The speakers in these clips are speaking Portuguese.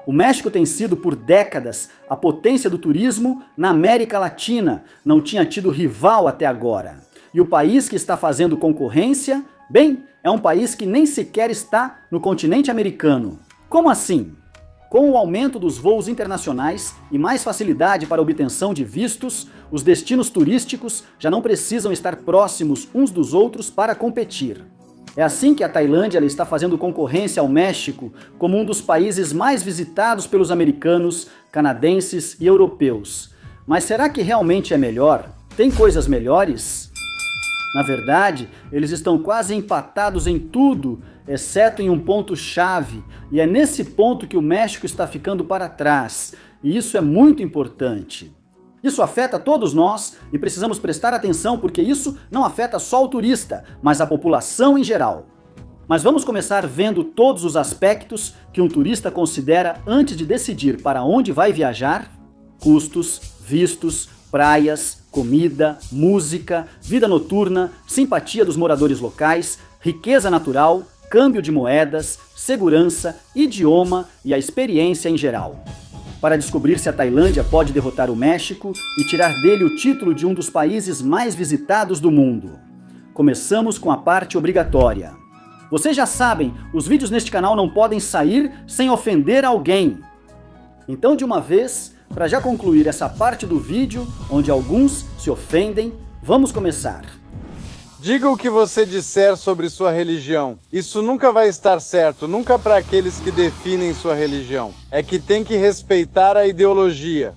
O México tem sido por décadas a potência do turismo na América Latina, não tinha tido rival até agora. E o país que está fazendo concorrência, bem, é um país que nem sequer está no continente americano. Como assim? Com o aumento dos voos internacionais e mais facilidade para a obtenção de vistos, os destinos turísticos já não precisam estar próximos uns dos outros para competir. É assim que a Tailândia ela está fazendo concorrência ao México como um dos países mais visitados pelos americanos, canadenses e europeus. Mas será que realmente é melhor? Tem coisas melhores? Na verdade, eles estão quase empatados em tudo, exceto em um ponto-chave, e é nesse ponto que o México está ficando para trás, e isso é muito importante. Isso afeta todos nós e precisamos prestar atenção porque isso não afeta só o turista, mas a população em geral. Mas vamos começar vendo todos os aspectos que um turista considera antes de decidir para onde vai viajar: custos, vistos, praias, comida, música, vida noturna, simpatia dos moradores locais, riqueza natural, câmbio de moedas, segurança, idioma e a experiência em geral. Para descobrir se a Tailândia pode derrotar o México e tirar dele o título de um dos países mais visitados do mundo. Começamos com a parte obrigatória. Vocês já sabem, os vídeos neste canal não podem sair sem ofender alguém. Então, de uma vez, para já concluir essa parte do vídeo, onde alguns se ofendem, vamos começar. Diga o que você disser sobre sua religião. Isso nunca vai estar certo, nunca para aqueles que definem sua religião. É que tem que respeitar a ideologia.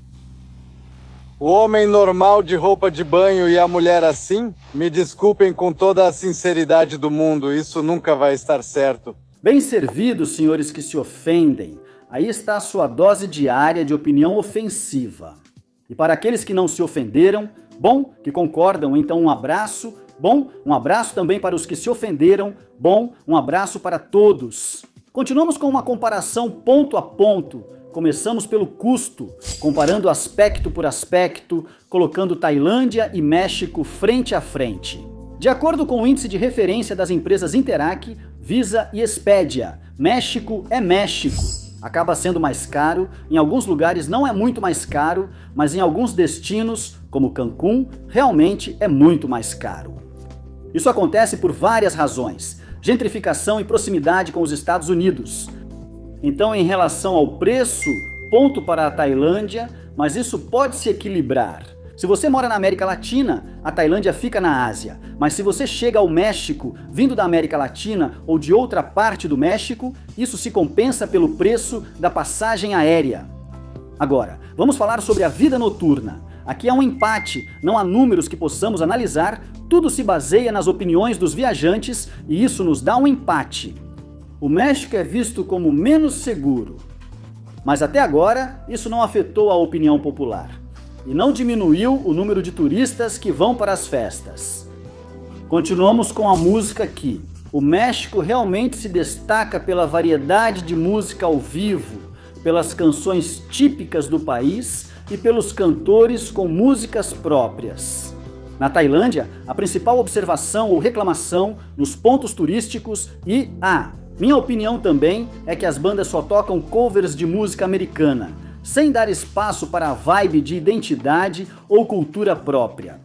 O homem normal de roupa de banho e a mulher assim? Me desculpem com toda a sinceridade do mundo, isso nunca vai estar certo. Bem servidos, senhores que se ofendem. Aí está a sua dose diária de opinião ofensiva. E para aqueles que não se ofenderam, bom, que concordam, então um abraço. Bom, um abraço também para os que se ofenderam. Bom, um abraço para todos. Continuamos com uma comparação ponto a ponto. Começamos pelo custo, comparando aspecto por aspecto, colocando Tailândia e México frente a frente. De acordo com o índice de referência das empresas Interac, Visa e Expedia, México é México. Acaba sendo mais caro, em alguns lugares não é muito mais caro, mas em alguns destinos, como Cancún, realmente é muito mais caro. Isso acontece por várias razões: gentrificação e proximidade com os Estados Unidos. Então, em relação ao preço, ponto para a Tailândia, mas isso pode se equilibrar. Se você mora na América Latina, a Tailândia fica na Ásia. Mas se você chega ao México, vindo da América Latina ou de outra parte do México, isso se compensa pelo preço da passagem aérea. Agora, vamos falar sobre a vida noturna. Aqui há um empate, não há números que possamos analisar, tudo se baseia nas opiniões dos viajantes e isso nos dá um empate. O México é visto como menos seguro, mas até agora isso não afetou a opinião popular e não diminuiu o número de turistas que vão para as festas. Continuamos com a música aqui. O México realmente se destaca pela variedade de música ao vivo, pelas canções típicas do país e pelos cantores com músicas próprias. Na Tailândia, a principal observação ou reclamação nos pontos turísticos e, minha opinião também é que as bandas só tocam covers de música americana, sem dar espaço para a vibe de identidade ou cultura própria.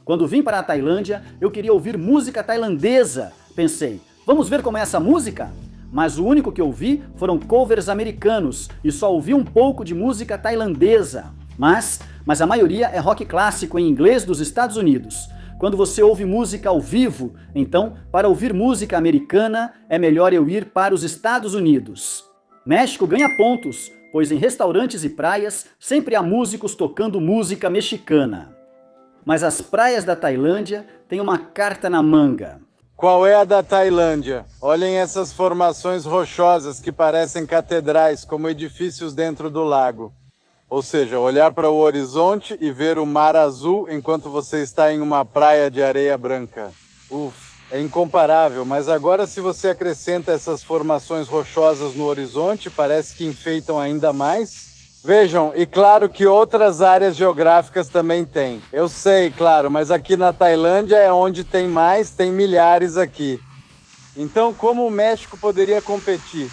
Quando vim para a Tailândia, eu queria ouvir música tailandesa. Pensei, vamos ver como é essa música? Mas o único que ouvi foram covers americanos e só ouvi um pouco de música tailandesa. Mas a maioria é rock clássico em inglês dos Estados Unidos. Quando você ouve música ao vivo, então, para ouvir música americana, é melhor eu ir para os Estados Unidos. México ganha pontos, pois em restaurantes e praias sempre há músicos tocando música mexicana. Mas as praias da Tailândia têm uma carta na manga. Qual é a da Tailândia? Olhem essas formações rochosas que parecem catedrais, como edifícios dentro do lago. Ou seja, olhar para o horizonte e ver o mar azul enquanto você está em uma praia de areia branca. É incomparável, mas agora se você acrescenta essas formações rochosas no horizonte, parece que enfeitam ainda mais. Vejam, e claro que outras áreas geográficas também tem. Eu sei, claro, mas aqui na Tailândia é onde tem mais, tem milhares aqui. Então, como o México poderia competir?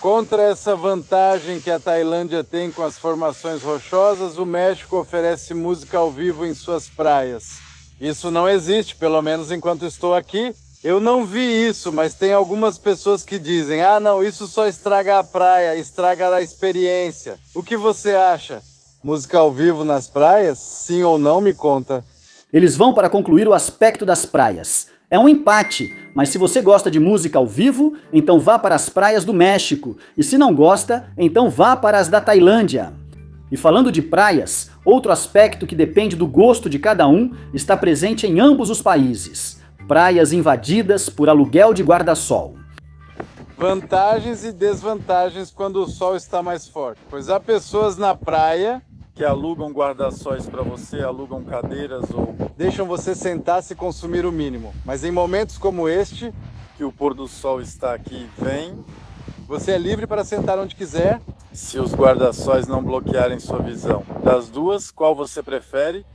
Contra essa vantagem que a Tailândia tem com as formações rochosas, o México oferece música ao vivo em suas praias. Isso não existe, pelo menos enquanto estou aqui. Eu não vi isso, mas tem algumas pessoas que dizem: ah não, isso só estraga a praia, estraga a experiência. O que você acha? Música ao vivo nas praias? Sim ou não? Me conta. Eles vão para concluir o aspecto das praias. É um empate, mas se você gosta de música ao vivo, então vá para as praias do México. E se não gosta, então vá para as da Tailândia. E falando de praias, outro aspecto que depende do gosto de cada um está presente em ambos os países. Praias invadidas por aluguel de guarda-sol. Vantagens e desvantagens quando o sol está mais forte. Pois há pessoas na praia que alugam guarda-sóis para você, alugam cadeiras ou deixam você sentar-se e consumir o mínimo. Mas em momentos como este, que o pôr do sol está aqui e vem, você é livre para sentar onde quiser, se os guarda-sóis não bloquearem sua visão. Das duas, qual você prefere?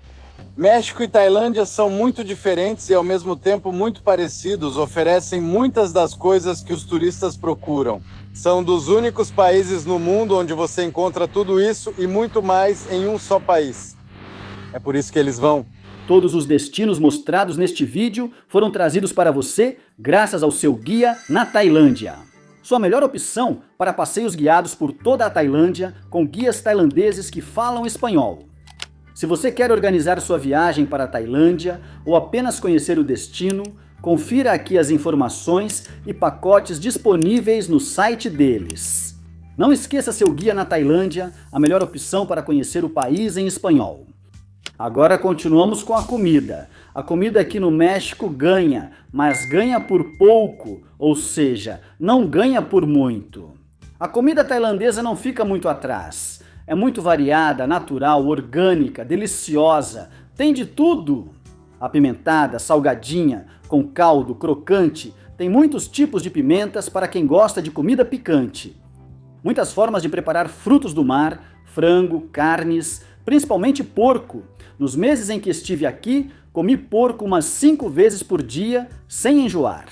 México e Tailândia são muito diferentes e ao mesmo tempo muito parecidos, oferecem muitas das coisas que os turistas procuram. São dos únicos países no mundo onde você encontra tudo isso e muito mais em um só país. É por isso que eles vão. Todos os destinos mostrados neste vídeo foram trazidos para você graças ao seu guia na Tailândia. Sua melhor opção para passeios guiados por toda a Tailândia com guias tailandeses que falam espanhol. Se você quer organizar sua viagem para a Tailândia ou apenas conhecer o destino, confira aqui as informações e pacotes disponíveis no site deles. Não esqueça seu guia na Tailândia, a melhor opção para conhecer o país em espanhol. Agora continuamos com a comida. A comida aqui no México ganha, mas ganha por pouco, ou seja, não ganha por muito. A comida tailandesa não fica muito atrás. É muito variada, natural, orgânica, deliciosa, tem de tudo. Apimentada, salgadinha, com caldo, crocante, tem muitos tipos de pimentas para quem gosta de comida picante. Muitas formas de preparar frutos do mar, frango, carnes, principalmente porco. Nos meses em que estive aqui, comi porco umas 5 vezes por dia, sem enjoar.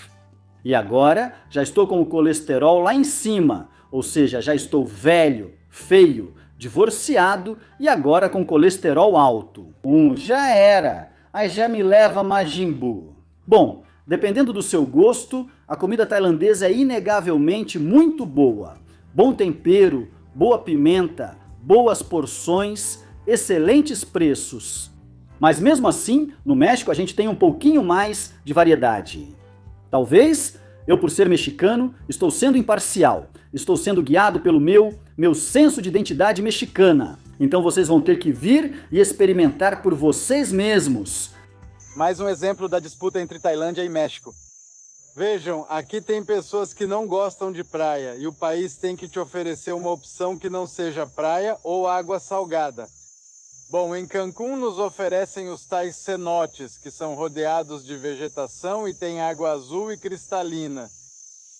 E agora já estou com o colesterol lá em cima, ou seja, já estou velho, feio, divorciado e agora com colesterol alto. Já era, aí já me leva Majin Buu. Bom, dependendo do seu gosto, a comida tailandesa é inegavelmente muito boa. Bom tempero, boa pimenta, boas porções, excelentes preços. Mas mesmo assim, no México a gente tem um pouquinho mais de variedade. Talvez eu, por ser mexicano, estou sendo imparcial. Estou sendo guiado pelo meu senso de identidade mexicana. Então vocês vão ter que vir e experimentar por vocês mesmos. Mais um exemplo da disputa entre Tailândia e México. Vejam, aqui tem pessoas que não gostam de praia e o país tem que te oferecer uma opção que não seja praia ou água salgada. Bom, em Cancún nos oferecem os tais cenotes, que são rodeados de vegetação e tem água azul e cristalina.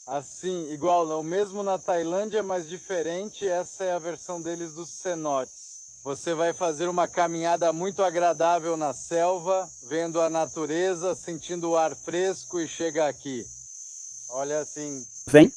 Assim, igual, o mesmo na Tailândia, mas diferente, essa é a versão deles dos cenotes. Você vai fazer uma caminhada muito agradável na selva, vendo a natureza, sentindo o ar fresco e chega aqui. Olha assim... Vem,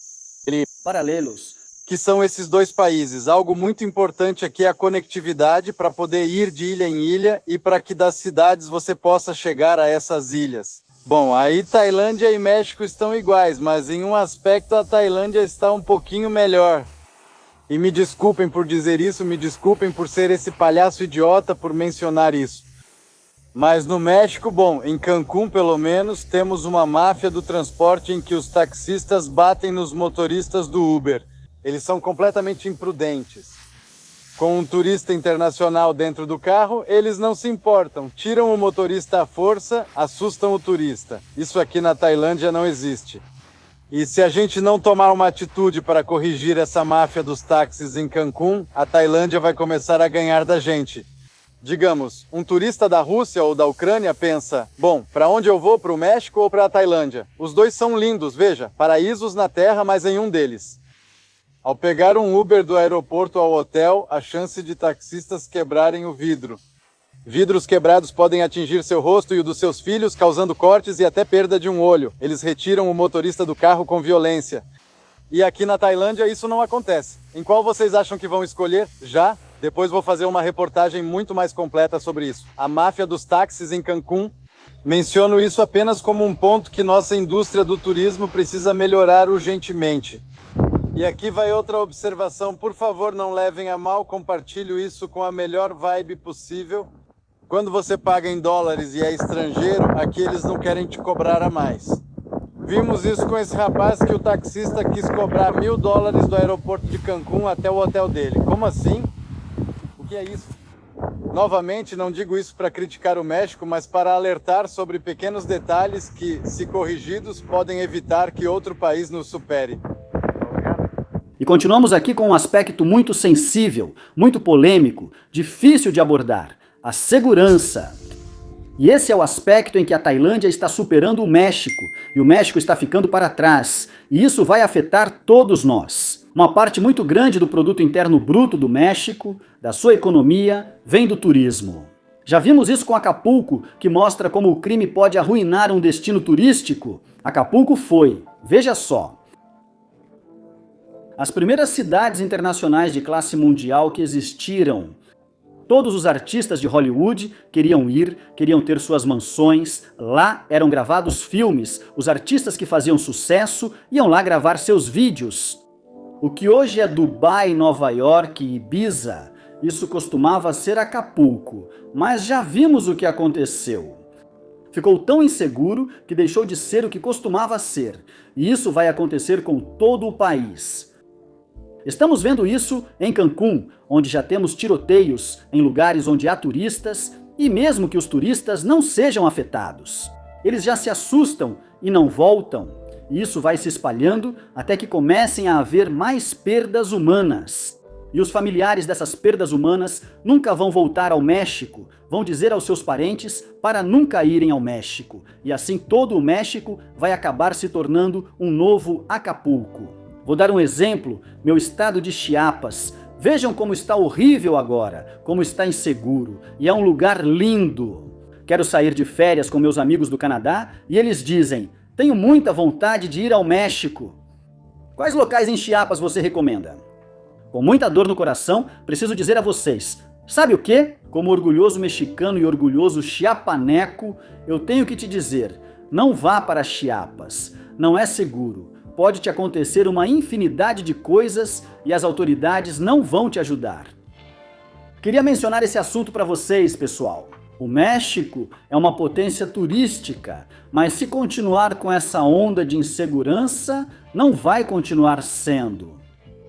paralelos. Que são esses dois países. Algo muito importante aqui é a conectividade para poder ir de ilha em ilha e para que das cidades você possa chegar a essas ilhas. Bom, aí Tailândia e México estão iguais, mas em um aspecto a Tailândia está um pouquinho melhor. E me desculpem por dizer isso, me desculpem por ser esse palhaço idiota por mencionar isso. Mas no México, bom, em Cancún pelo menos, temos uma máfia do transporte em que os taxistas batem nos motoristas do Uber. Eles são completamente imprudentes. Com um turista internacional dentro do carro, eles não se importam. Tiram o motorista à força, assustam o turista. Isso aqui na Tailândia não existe. E se a gente não tomar uma atitude para corrigir essa máfia dos táxis em Cancún, a Tailândia vai começar a ganhar da gente. Digamos, um turista da Rússia ou da Ucrânia pensa, bom, para onde eu vou, para o México ou para a Tailândia? Os dois são lindos, veja, paraísos na Terra, mas em um deles. Ao pegar um Uber do aeroporto ao hotel, a chance de taxistas quebrarem o vidro. Vidros quebrados podem atingir seu rosto e o dos seus filhos, causando cortes e até perda de um olho. Eles retiram o motorista do carro com violência. E aqui na Tailândia isso não acontece. Em qual vocês acham que vão escolher? Já? Depois vou fazer uma reportagem muito mais completa sobre isso. A máfia dos táxis em Cancún. Menciono isso apenas como um ponto que nossa indústria do turismo precisa melhorar urgentemente. E aqui vai outra observação. Por favor, não levem a mal, compartilho isso com a melhor vibe possível. Quando você paga em dólares e é estrangeiro, aqui eles não querem te cobrar a mais. Vimos isso com esse rapaz que o taxista quis cobrar $1.000 do aeroporto de Cancún até o hotel dele. Como assim? O que é isso? Novamente, não digo isso para criticar o México, mas para alertar sobre pequenos detalhes que, se corrigidos, podem evitar que outro país nos supere. E continuamos aqui com um aspecto muito sensível, muito polêmico, difícil de abordar: a segurança. E esse é o aspecto em que a Tailândia está superando o México, e o México está ficando para trás, e isso vai afetar todos nós. Uma parte muito grande do produto interno bruto do México, da sua economia, vem do turismo. Já vimos isso com Acapulco, que mostra como o crime pode arruinar um destino turístico. Acapulco foi, veja só. As primeiras cidades internacionais de classe mundial que existiram. Todos os artistas de Hollywood queriam ir, queriam ter suas mansões. Lá eram gravados filmes. Os artistas que faziam sucesso iam lá gravar seus vídeos. O que hoje é Dubai, Nova York e Ibiza, isso costumava ser Acapulco. Mas já vimos o que aconteceu. Ficou tão inseguro que deixou de ser o que costumava ser. E isso vai acontecer com todo o país. Estamos vendo isso em Cancún, onde já temos tiroteios em lugares onde há turistas, e mesmo que os turistas não sejam afetados. Eles já se assustam e não voltam, e isso vai se espalhando até que comecem a haver mais perdas humanas. E os familiares dessas perdas humanas nunca vão voltar ao México, vão dizer aos seus parentes para nunca irem ao México, e assim todo o México vai acabar se tornando um novo Acapulco. Vou dar um exemplo, meu estado de Chiapas. Vejam como está horrível agora, como está inseguro, e é um lugar lindo. Quero sair de férias com meus amigos do Canadá e eles dizem: tenho muita vontade de ir ao México. Quais locais em Chiapas você recomenda? Com muita dor no coração, preciso dizer a vocês, sabe o quê? Como orgulhoso mexicano e orgulhoso chiapaneco, eu tenho que te dizer, não vá para Chiapas, não é seguro. Pode te acontecer uma infinidade de coisas e as autoridades não vão te ajudar. Queria mencionar esse assunto para vocês, pessoal. O México é uma potência turística, mas se continuar com essa onda de insegurança, não vai continuar sendo.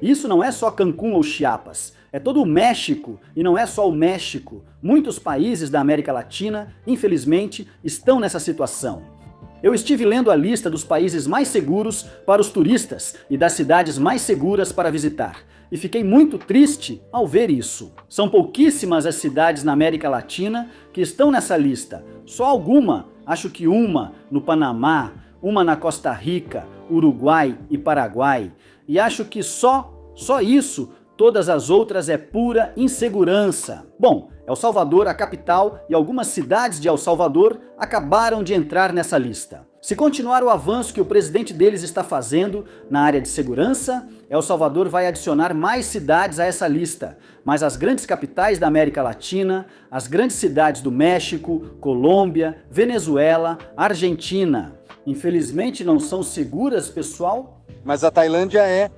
Isso não é só Cancún ou Chiapas, é todo o México, e não é só o México. Muitos países da América Latina, infelizmente, estão nessa situação. Eu estive lendo a lista dos países mais seguros para os turistas e das cidades mais seguras para visitar. E fiquei muito triste ao ver isso. São pouquíssimas as cidades na América Latina que estão nessa lista. Só alguma, acho que uma no Panamá, uma na Costa Rica, Uruguai e Paraguai. E acho que só isso, todas as outras é pura insegurança. Bom, El Salvador, a capital, e algumas cidades de El Salvador acabaram de entrar nessa lista. Se continuar o avanço que o presidente deles está fazendo na área de segurança, El Salvador vai adicionar mais cidades a essa lista. Mas as grandes capitais da América Latina, as grandes cidades do México, Colômbia, Venezuela, Argentina, infelizmente não são seguras, pessoal? Mas a Tailândia é.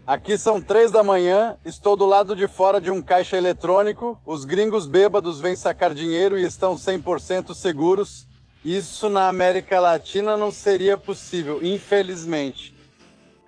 Aqui são 3 da manhã, estou do lado de fora de um caixa eletrônico, os gringos bêbados vêm sacar dinheiro e estão 100% seguros. Isso na América Latina não seria possível, infelizmente.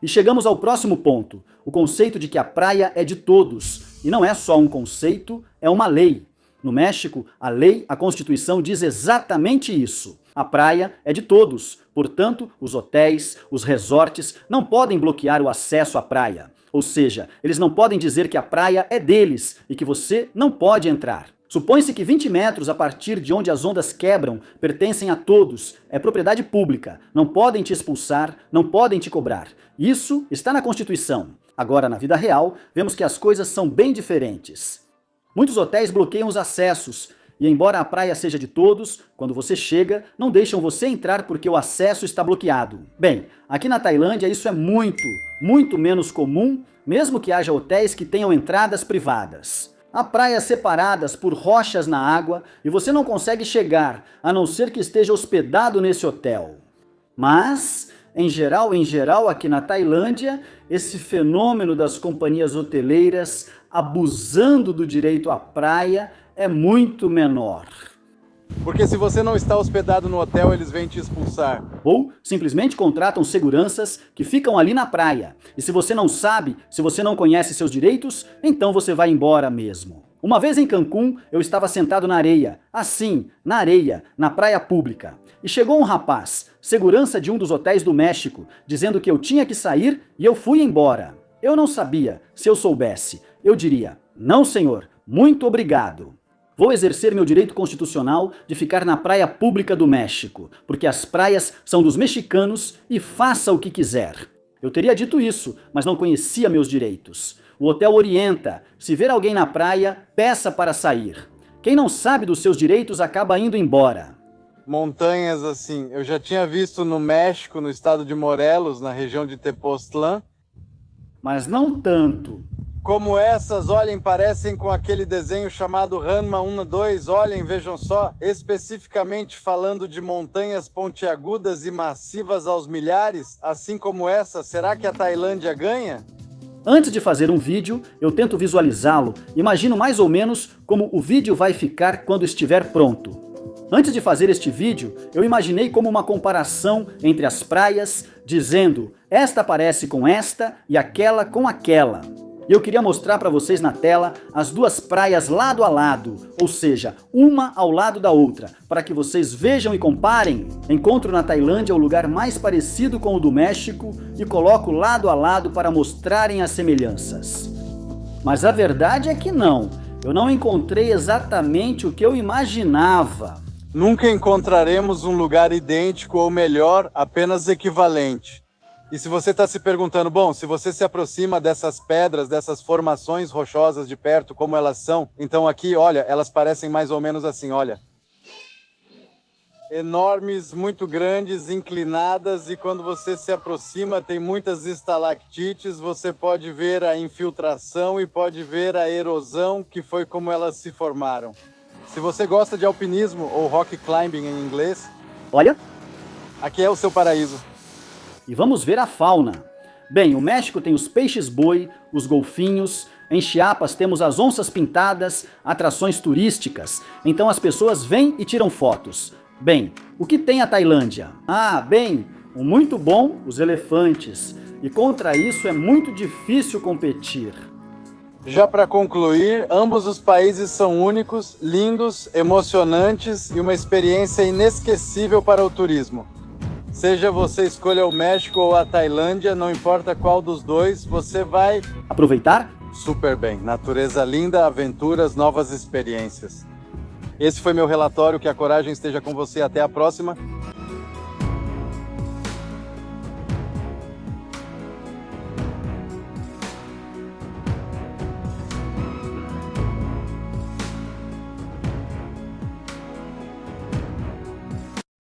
E chegamos ao próximo ponto, o conceito de que a praia é de todos. E não é só um conceito, é uma lei. No México, a lei, a Constituição diz exatamente isso. A praia é de todos, portanto, os hotéis, os resorts não podem bloquear o acesso à praia. Ou seja, eles não podem dizer que a praia é deles e que você não pode entrar. Supõe-se que 20 metros a partir de onde as ondas quebram pertencem a todos, é propriedade pública, não podem te expulsar, não podem te cobrar. Isso está na Constituição. Agora, na vida real, vemos que as coisas são bem diferentes. Muitos hotéis bloqueiam os acessos. E embora a praia seja de todos, quando você chega, não deixam você entrar porque o acesso está bloqueado. Bem, aqui na Tailândia isso é muito menos comum, mesmo que haja hotéis que tenham entradas privadas. Há praias separadas por rochas na água e você não consegue chegar, a não ser que esteja hospedado nesse hotel. Mas, em geral, aqui na Tailândia, esse fenômeno das companhias hoteleiras abusando do direito à praia é muito menor. Porque se você não está hospedado no hotel, eles vêm te expulsar. Ou simplesmente contratam seguranças que ficam ali na praia. E se você não sabe, se você não conhece seus direitos, então você vai embora mesmo. Uma vez em Cancún, eu estava sentado na areia, assim, na areia, na praia pública. E chegou um rapaz, segurança de um dos hotéis do México, dizendo que eu tinha que sair e eu fui embora. Eu não sabia. Se eu soubesse, eu diria: não, senhor, muito obrigado. Vou exercer meu direito constitucional de ficar na praia pública do México, porque as praias são dos mexicanos e faça o que quiser. Eu teria dito isso, mas não conhecia meus direitos. O hotel orienta: se ver alguém na praia, peça para sair. Quem não sabe dos seus direitos acaba indo embora. Montanhas assim, eu já tinha visto no México, no estado de Morelos, na região de Tepoztlán. Mas não tanto. Como essas, olhem, parecem com aquele desenho chamado Ranma 1-2, olhem, vejam só, especificamente falando de montanhas pontiagudas e massivas aos milhares, assim como essa, será que a Tailândia ganha? Antes de fazer um vídeo, eu tento visualizá-lo, imagino mais ou menos como o vídeo vai ficar quando estiver pronto. Antes de fazer este vídeo, eu imaginei como uma comparação entre as praias, dizendo: esta parece com esta e aquela com aquela. E eu queria mostrar para vocês na tela as duas praias lado a lado, ou seja, uma ao lado da outra, para que vocês vejam e comparem. Encontro na Tailândia o lugar mais parecido com o do México e coloco lado a lado para mostrarem as semelhanças. Mas a verdade é que não, eu não encontrei exatamente o que eu imaginava. Nunca encontraremos um lugar idêntico ou melhor, apenas equivalente. E se você está se perguntando, bom, se você se aproxima dessas pedras, dessas formações rochosas de perto, como elas são, então aqui, olha, elas parecem mais ou menos assim, olha. Enormes, muito grandes, inclinadas, e quando você se aproxima tem muitas estalactites, você pode ver a infiltração e pode ver a erosão, que foi como elas se formaram. Se você gosta de alpinismo ou rock climbing em inglês, olha, aqui é o seu paraíso. E vamos ver a fauna. Bem, o México tem os peixes-boi, os golfinhos, em Chiapas temos as onças pintadas, atrações turísticas, então as pessoas vêm e tiram fotos. Bem, o que tem a Tailândia? Bem, o muito bom, os elefantes, e contra isso é muito difícil competir. Já para concluir, ambos os países são únicos, lindos, emocionantes e uma experiência inesquecível para o turismo. Seja você escolha o México ou a Tailândia, não importa qual dos dois, você vai aproveitar super bem. Natureza linda, aventuras, novas experiências. Esse foi meu relatório, que a coragem esteja com você. Até a próxima.